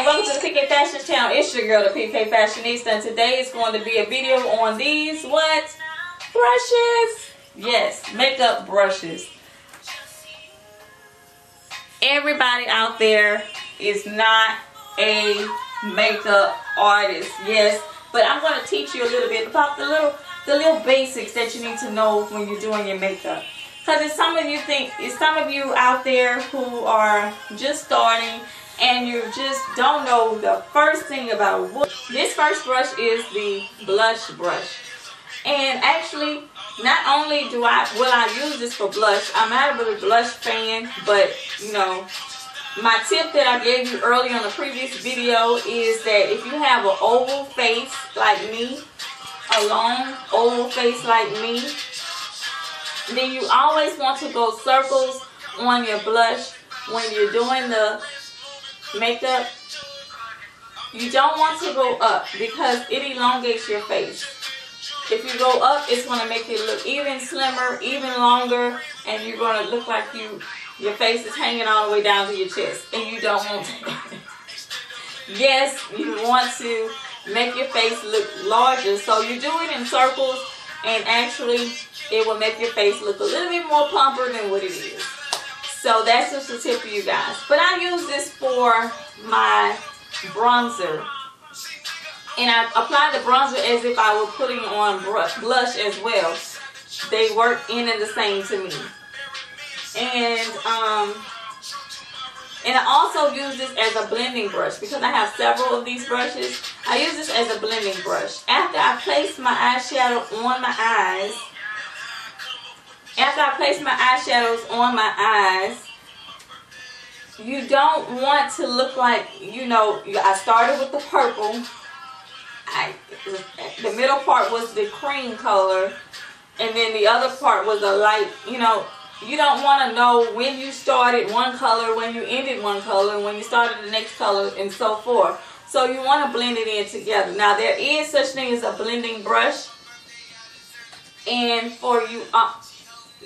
welcome to the PK Fashions channel. It's your girl, the PK Fashionista, and today is going to be a video on these, what? Brushes? Yes, makeup brushes. Everybody out there is not a makeup artist, yes, but I'm going to teach you a little bit about the little basics that you need to know when you're doing your makeup. Because some of you out there who are just starting and you just don't know the first thing about what. This first brush is the blush brush. And actually, not only will I use this for blush, I'm not a blush fan, but you know, my tip that I gave you earlier on the previous video is that if you have an oval face like me, a long oval face like me, then you always want to go circles on your blush when you're doing the makeup. You don't want to go up because it elongates your face. If you go up, it's going to make it look even slimmer, even longer, and you're going to look like your face is hanging all the way down to your chest, and you don't want that. Yes, you want to make your face look larger, so you do it in circles, and actually it will make your face look a little bit more plumper than what it is. So that's just a tip for you guys. But I use this for my bronzer. And I apply the bronzer as if I were putting on blush as well. They work in and the same to me. And I also use this as a blending brush because I have several of these brushes. I use this as a blending brush. After I place my eyeshadow on my eyes, you don't want to look like, you know, I started with the purple. The middle part was the cream color, and then the other part was a light, you know. You don't want to know when you started one color, when you ended one color, when you started the next color, and so forth. So you want to blend it in together. Now there is such thing as a blending brush, and for you,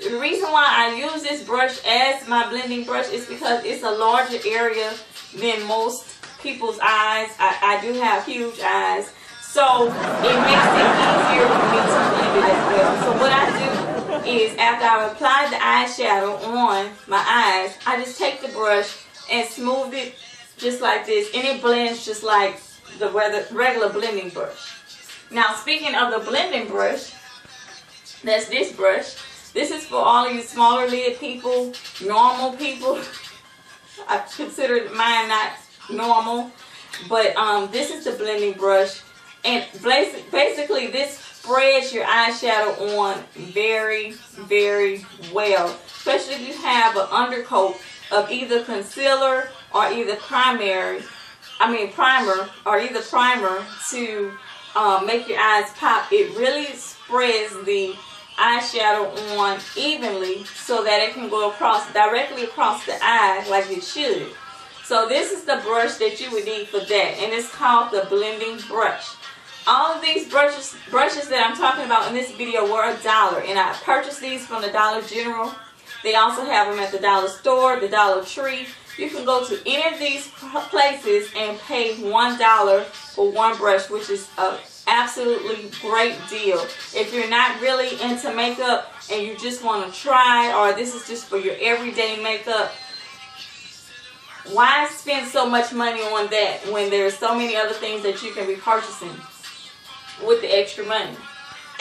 the reason why I use this brush as my blending brush is because it's a larger area than most people's eyes. I do have huge eyes, so it makes it easier for me to blend it as well. So what I do is after I've applied the eyeshadow on my eyes, I just take the brush and smooth it just like this, and it blends just like the regular blending brush. Now speaking of the blending brush, that's this brush. This is for all of you smaller lid people, normal people. I consider mine not normal, but this is the blending brush, and basically this spreads your eyeshadow on very, very well, especially if you have an undercoat of either concealer or either primer, or either primer to make your eyes pop. It really spreads the eyeshadow on evenly so that it can go directly across the eye like it should. So this is the brush that you would need for that, and it's called the blending brush. All of these brushes that I'm talking about in this video were $1, and I purchased these from the Dollar General. They also have them at the Dollar Store, the Dollar Tree. You can go to any of these places and pay $1 for one brush, which is a absolutely great deal. If you're not really into makeup and you just want to try, or this is just for your everyday makeup, why spend so much money on that when there's so many other things that you can be purchasing with the extra money?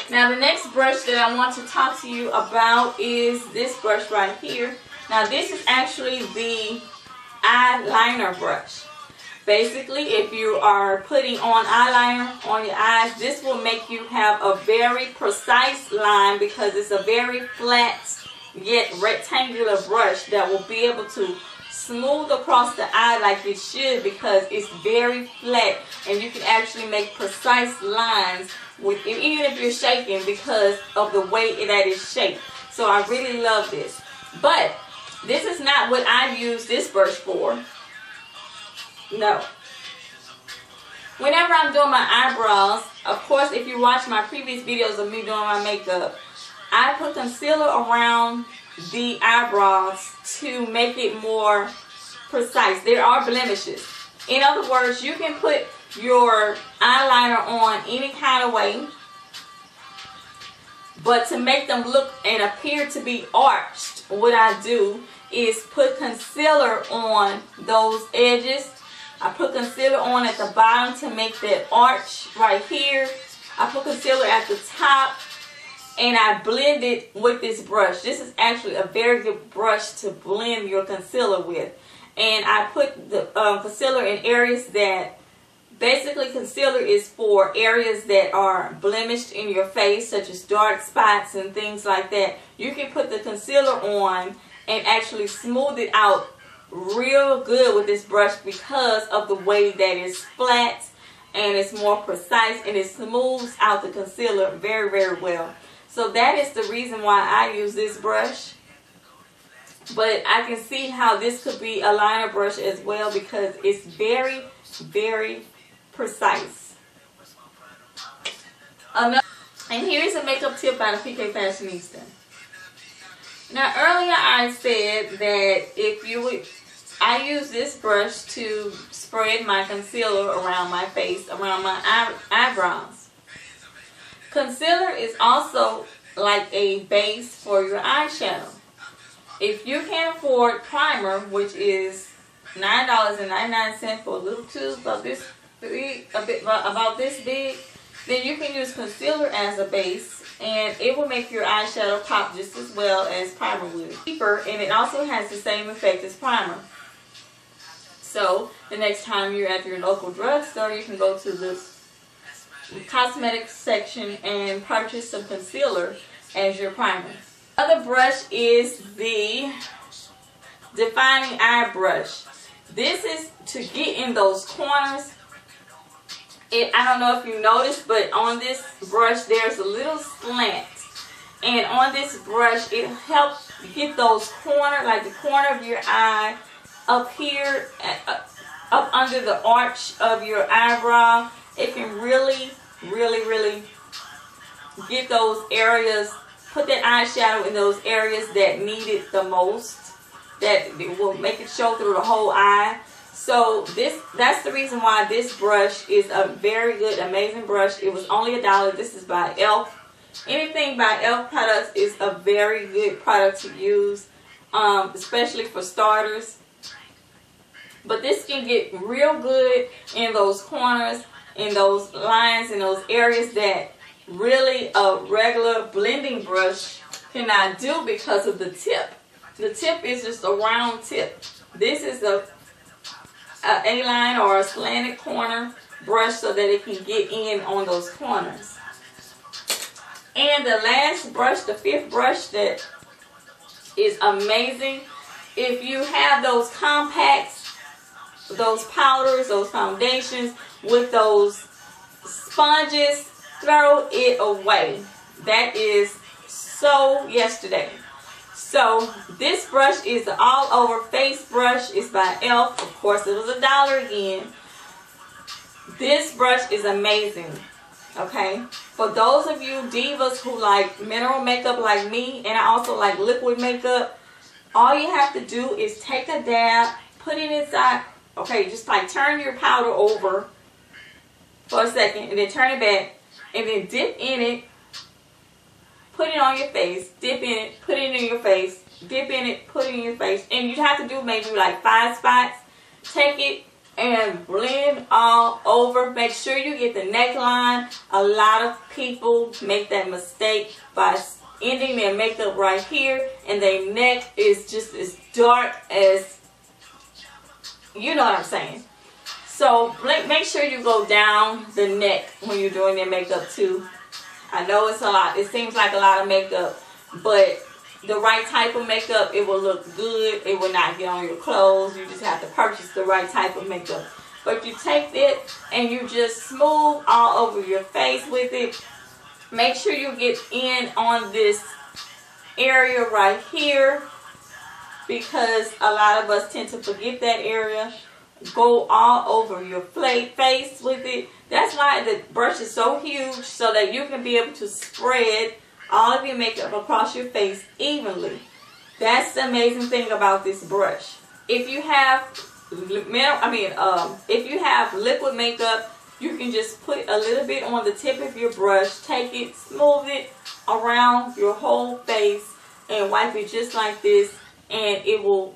Now the next brush that I want to talk to you about is this brush right here. Now this is actually the eyeliner brush. Basically, if you are putting on eyeliner on your eyes, this will make you have a very precise line because it's a very flat yet rectangular brush that will be able to smooth across the eye like it should, because it's very flat and you can actually make precise lines with it, even if you're shaking, because of the way that it's shaped. So I really love this. But this is not what I use this brush for. No. Whenever I'm doing my eyebrows, of course, if you watch my previous videos of me doing my makeup, I put concealer around the eyebrows to make it more precise. There are blemishes. In other words, you can put your eyeliner on any kind of way, but to make them look and appear to be arched, what I do is put concealer on those edges. I put concealer on at the bottom to make that arch right here. I put concealer at the top, and I blend it with this brush. This is actually a very good brush to blend your concealer with. And I put the concealer in areas that, basically concealer is for areas that are blemished in your face, such as dark spots and things like that. You can put the concealer on and actually smooth it out real good with this brush because of the way that it's flat and it's more precise, and it smooths out the concealer very, very well. So that is the reason why I use this brush. But I can see how this could be a liner brush as well, because it's very, very precise. And here's a makeup tip by the PK Fashionista. Now earlier I said that if you would, I use this brush to spread my concealer around my face, around my eyebrows. Concealer is also like a base for your eyeshadow. If you can't afford primer, which is $9.99 for a little tube about this big, about this big, then you can use concealer as a base, and it will make your eyeshadow pop just as well as primer would. Cheaper, and it also has the same effect as primer. So the next time you're at your local drugstore, you can go to the cosmetics section and purchase some concealer as your primer. Other brush is the defining eye brush. This is to get in those corners. I don't know if you noticed, but on this brush there's a little slant, and on this brush it helps get those corners, like the corner of your eye up here, up under the arch of your eyebrow. It can really, really, really get those areas, put that eyeshadow in those areas that need it the most, that will make it show through the whole eye. So that's the reason why this brush is a very good, amazing brush. It was only $1. This is by e.l.f. Anything by e.l.f. products is a very good product to use, especially for starters. But this can get real good in those corners, in those lines, in those areas that really a regular blending brush cannot do because of the tip. The tip is just a round tip. This is a A-line or a slanted corner brush so that it can get in on those corners. And the last brush, the fifth brush that is amazing, if you have those compacts, those powders, those foundations with those sponges, throw it away. That is so yesterday. So this brush is an all over face brush. It's by e.l.f. Of course it was $1 again. This brush is amazing. Okay, for those of you divas who like mineral makeup like me, and I also like liquid makeup, all you have to do is take a dab, put it inside. Okay, just like turn your powder over for a second and then turn it back, and then dip in it, put it on your face, dip in it, put it in your face, dip in it, put it in your face, and you have to do maybe like 5 spots. Take it and blend all over. Make sure you get the neckline. A lot of people make that mistake by ending their makeup right here, and their neck is just as dark as, you know what I'm saying. So make sure you go down the neck when you're doing their makeup too. I know it's a lot. It seems like a lot of makeup, but the right type of makeup, it will look good. It will not get on your clothes. You just have to purchase the right type of makeup. But you take it and you just smooth all over your face with it. Make sure you get in on this area right here, because a lot of us tend to forget that area. Go all over your face with it. That's why the brush is so huge, so that you can be able to spread all of your makeup across your face evenly. That's the amazing thing about this brush. If you have if you have liquid makeup, you can just put a little bit on the tip of your brush, take it, smooth it around your whole face, and wipe it just like this, and it will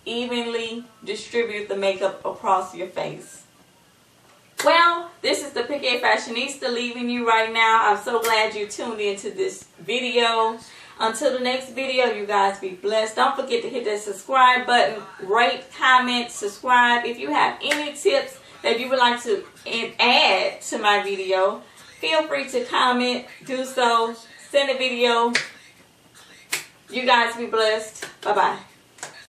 evenly distribute the makeup across your face. Well, this is the PK Fashionista leaving you right now. I'm so glad you tuned into this video. Until the next video, you guys be blessed. Don't forget to hit that subscribe button, rate, comment, subscribe. If you have any tips that you would like to add to my video, feel free to comment, do so, send a video. You guys be blessed. Bye-bye.